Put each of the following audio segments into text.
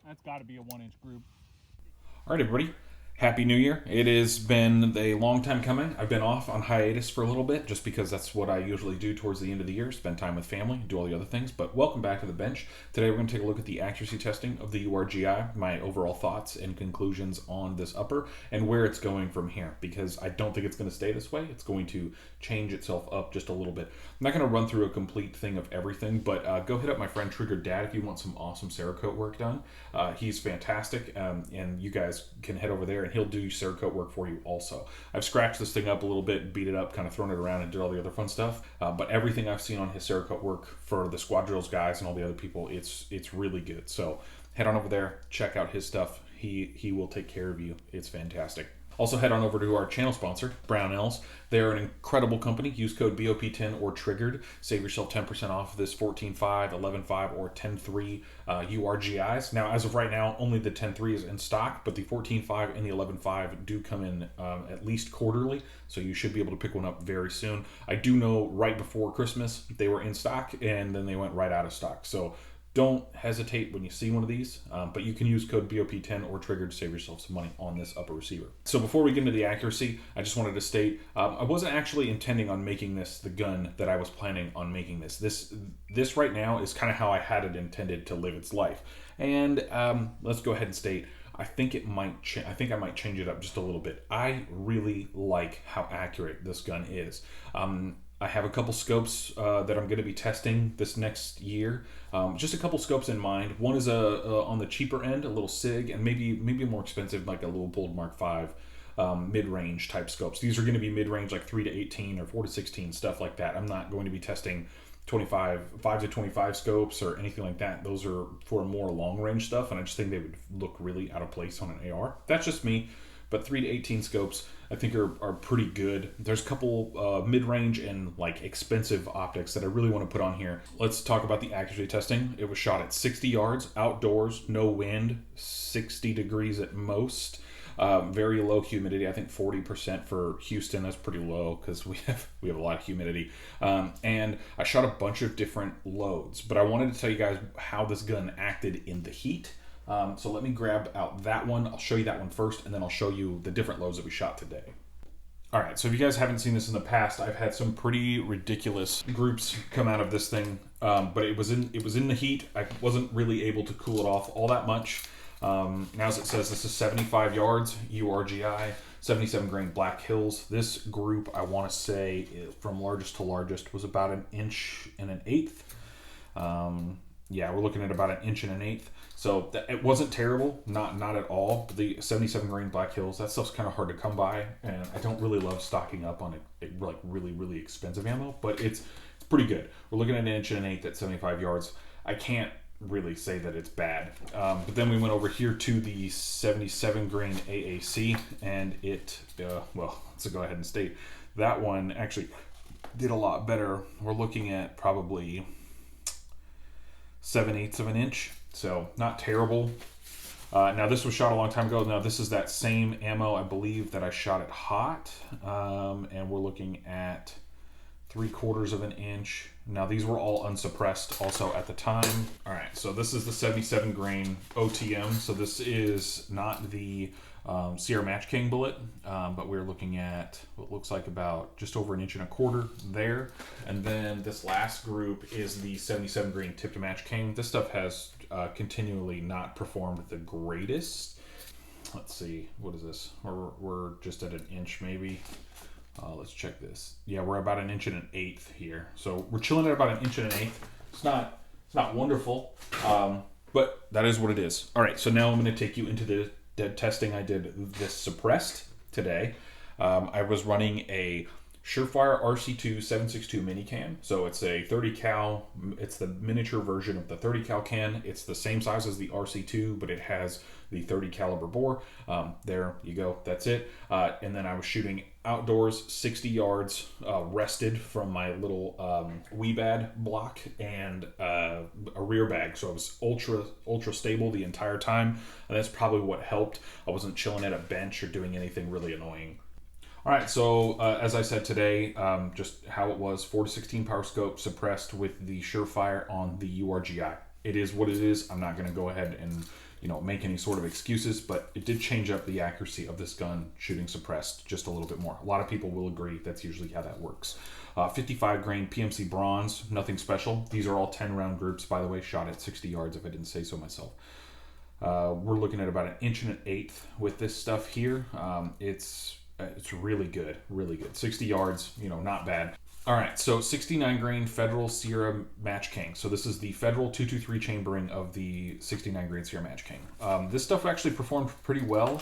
That's got to be a 1-inch group. All right, everybody. Happy New Year. It has been a long time coming. I've been off on hiatus for a little bit just because that's what I usually do towards the end of the year, spend time with family, do all the other things. But welcome back to the bench. Today we're going to take a look at the accuracy testing of the URGI, my overall thoughts and conclusions on this upper, and where it's going from here, because I don't think it's going to stay this way. It's going to change itself up just a little bit. I'm not going to run through a complete thing of everything, but go hit up my friend Triggered Dad if you want some awesome Cerakote work done. He's fantastic, and you guys can head over there and he'll do Cerakote work for you also. I've scratched this thing up a little bit, beat it up, kind of thrown it around and did all the other fun stuff, but everything I've seen on his Cerakote work for the Squad Drills guys and all the other people, it's really good. So head on over there, check out his stuff. He will take care of you. It's fantastic. Also, head on over to our channel sponsor, Brownells. They're an incredible company. Use code BOP10 or TRIGGERED. Save yourself 10% off this 14.5, 11.5, or 10.3 URGIs. Now, as of right now, only the 10.3 is in stock, but the 14.5 and the 11.5 do come in at least quarterly, so you should be able to pick one up very soon. I do know right before Christmas they were in stock, and then they went right out of stock. So don't hesitate when you see one of these, but you can use code BOP10 or TRIGGERED to save yourself some money on this upper receiver. So before we get into the accuracy, I just wanted to state I wasn't actually intending on making this the gun that I was planning on making this. This right now is kind of how I had it intended to live its life. And let's go ahead and state I think I might change it up just a little bit. I really like how accurate this gun is. I have a couple scopes that I'm going to be testing this next year. Just a couple scopes in mind. One is on the cheaper end, a little SIG, and maybe more expensive, like a little Bold Mark V mid-range type scopes. These are going to be mid-range, like 3 to 18 or 4 to 16, stuff like that. I'm not going to be testing 5 to 25 scopes or anything like that. Those are for more long-range stuff, and I just think they would look really out of place on an AR. That's just me. But 3 to 18 scopes I think are pretty good. There's a couple mid-range and like expensive optics that I really want to put on here. Let's talk about the accuracy testing. It was shot at 60 yards, outdoors, no wind, 60 degrees at most. Very low humidity. I think 40% for Houston. That's pretty low because we have a lot of humidity. And I shot a bunch of different loads, but I wanted to tell you guys how this gun acted in the heat. So let me grab out that one. I'll show you that one first, and then I'll show you the different loads that we shot today. All right, so if you guys haven't seen this in the past, I've had some pretty ridiculous groups come out of this thing, but it was in the heat. I wasn't really able to cool it off all that much. Now, as it says, this is 75 yards, URGI, 77 grain Black Hills. This group, I want to say, from largest to largest, was about 1 1/8 inches. Yeah, we're looking at about 1 1/8 inches. So it wasn't terrible, not at all. The 77 grain Black Hills, that stuff's kind of hard to come by, and I don't really love stocking up on it like really expensive ammo, but it's pretty good. We're looking at 1 1/8 inches at 75 yards. I can't really say that it's bad. But then we went over here to the 77 grain AAC, and it, well, let's go ahead and state that one actually did a lot better. We're looking at probably 7/8 of an inch, so not terrible. Now this was shot a long time ago. Now this is that same ammo, I believe, that I shot at hot, and we're looking at 3/4 of an inch. Now these were all unsuppressed also at the time. All right, so this is the 77 grain OTM. So this is not the Sierra Match King bullet, but we're looking at what looks like about just over 1.25 inches there. And then this last group is the 77 grain Tip to Match King. This stuff has continually not performed the greatest. Let's see, what is this? We're just at 1 inch maybe. Let's check this. Yeah, we're about 1 1/8 inches here. So we're chilling at about 1 1/8 inches. It's not wonderful, but that is what it is. All right, so now I'm going to take you into the dead testing I did this suppressed today. I was running a Surefire RC2 7.62 mini can. So it's a 30 cal. It's the miniature version of the 30 cal can. It's the same size as the RC2, but it has the 30 caliber bore. There you go. That's it. And then I was shooting outdoors, 60 yards, rested from my little Weebad block and a rear bag. So I was ultra stable the entire time. And that's probably what helped. I wasn't chilling at a bench or doing anything really annoying. All right, so as I said today, just how it was, 4 to 16 power scope suppressed with the Surefire on the URGI. It is what it is. I'm not going to go ahead and make any sort of excuses, but it did change up the accuracy of this gun shooting suppressed just a little bit more. A lot of people will agree that's usually how that works. 55 grain PMC bronze, nothing special. These are all 10 round groups, by the way, shot at 60 yards if I didn't say so myself. We're looking at about 1 1/8" with this stuff here. It's really good, really good. 60 yards, not bad. All right, so 69 grain Federal Sierra Match King. So this is the Federal 223 chambering of the 69 grain Sierra Match King. This stuff actually performed pretty well.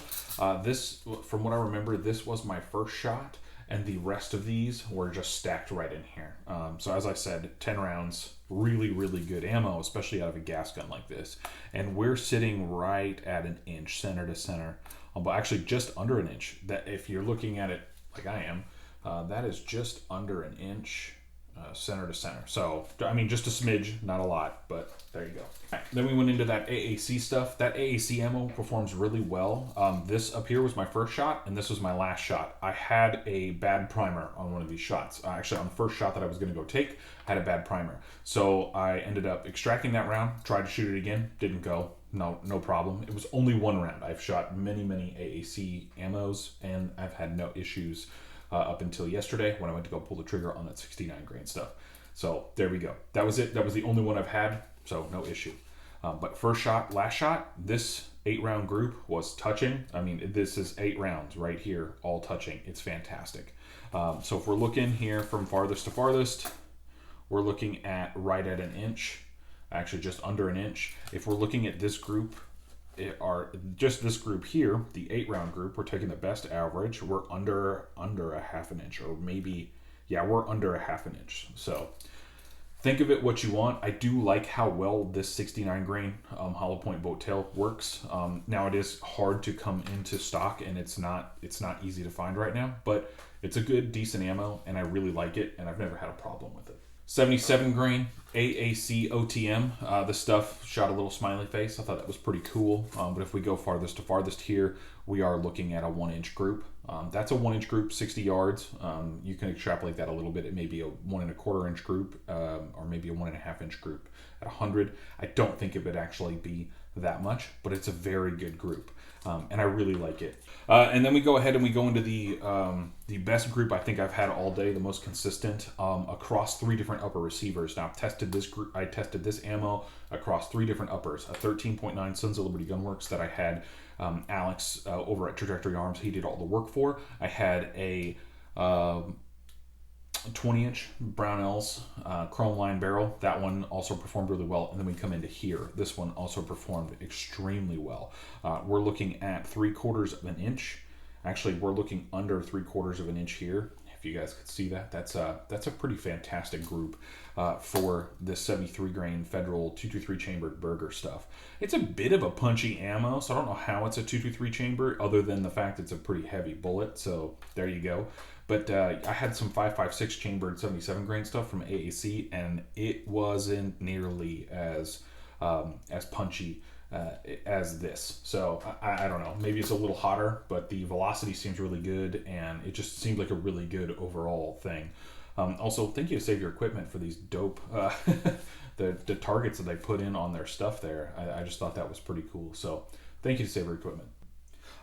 This, from what I remember, this was my first shot, and the rest of these were just stacked right in here. So as I said, 10 rounds, really, really good ammo, especially out of a gas gun like this. And we're sitting right at 1 inch, center to center, but actually just under 1 inch. That if you're looking at it like I am, that is just under 1 inch, center to center. So, I mean, just a smidge, not a lot, but there you go. Right, then we went into that AAC stuff. That AAC ammo performs really well. This up here was my first shot, and this was my last shot. I had a bad primer on one of these shots. Actually, on the first shot that I was going to go take, I had a bad primer. So I ended up extracting that round, tried to shoot it again, didn't go. No problem. It was only 1 round. I've shot many AAC ammos, and I've had no issues up until yesterday when I went to go pull the trigger on that 69 grain stuff. So there we go. That was it. That was the only one I've had, so no issue. But first shot, last shot, this 8-round group was touching. I mean, this is 8 rounds right here, all touching. It's fantastic. So if we're looking here from farthest to farthest, we're looking at right at 1 inch, actually just under 1 inch. If we're looking at this group, just this group here, the 8-round group, we're taking the best average. We're under a 1/2 inch, or maybe, yeah, we're under a 1/2 inch. So think of it what you want. I do like how well this 69 grain hollow point boat tail works. Now it is hard to come into stock, and it's not easy to find right now, but it's a good, decent ammo, and I really like it, and I've never had a problem with it. 77 grain AAC OTM. This stuff shot a little smiley face. I thought that was pretty cool. But if we go farthest to farthest here, we are looking at a 1 inch group. That's a 1 inch group, 60 yards. You can extrapolate that a little bit. It may be a 1 1/4 inch group, or maybe a 1 1/2 inch group at 100. I don't think it would actually be that much, but it's a very good group. And I really like it. And then we go ahead and we go into the best group I think I've had all day, the most consistent, across 3 different upper receivers. Now I tested this ammo across 3 different uppers. A 13.9 Sons of Liberty Gunworks that I had Alex over at Trajectory Arms, he did all the work for. I had a 20-inch Brownells chrome line barrel. That one also performed really well. And then we come into here. This one also performed extremely well. We're looking at 3/4 of an inch. Actually, we're looking under 3/4 of an inch here. If you guys could see that, that's a pretty fantastic group for this 73 grain Federal 223 chambered Berger stuff. It's a bit of a punchy ammo, so I don't know how it's a 223 chamber, other than the fact it's a pretty heavy bullet. So there you go. But I had some 5.56 chambered 77 grain stuff from AAC, and it wasn't nearly as punchy as this. So I don't know. Maybe it's a little hotter, but the velocity seems really good, and it just seemed like a really good overall thing. Also, thank you to Save Your Equipment for these dope the targets that they put in on their stuff there. I just thought that was pretty cool. So thank you to Save Your Equipment.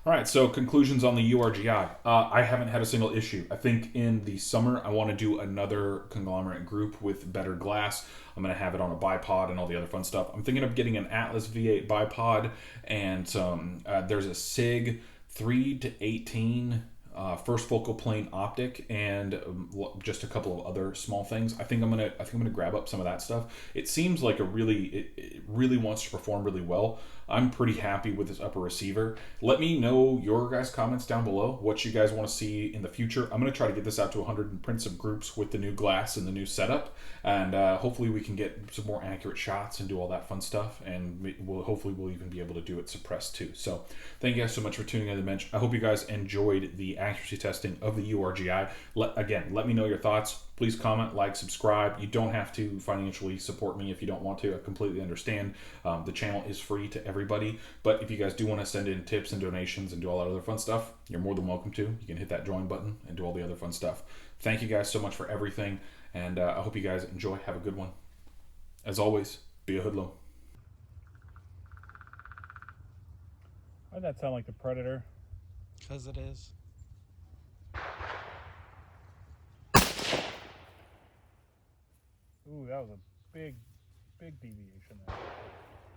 All right, so conclusions on the URGI. I haven't had a single issue. I think in the summer, I want to do another conglomerate group with better glass. I'm going to have it on a bipod and all the other fun stuff. I'm thinking of getting an Atlas V8 bipod, and there's a SIG 3-18 first focal plane optic, and just a couple of other small things. I think I'm gonna grab up some of that stuff. It seems like it really wants to perform really well. I'm pretty happy with this upper receiver. Let me know your guys' comments down below, what you guys want to see in the future. I'm gonna try to get this out to 100 and print some groups with the new glass and the new setup, and hopefully we can get some more accurate shots and do all that fun stuff, and hopefully we'll even be able to do it suppressed too. So thank you guys so much for tuning in to the bench. I hope you guys enjoyed the accuracy testing of the URGI. Let me know your thoughts. Please comment, like, subscribe. You don't have to financially support me if you don't want to. I completely understand. The channel is free to everybody, but if you guys do want to send in tips and donations and do all that other fun stuff, you're more than welcome to. You can hit that join button and do all the other fun stuff. Thank you guys so much for everything, and I hope you guys enjoy. Have a good one. As always, be a hoodlum. Why'd that sound like the Predator? Because it is. Ooh, that was a big deviation there.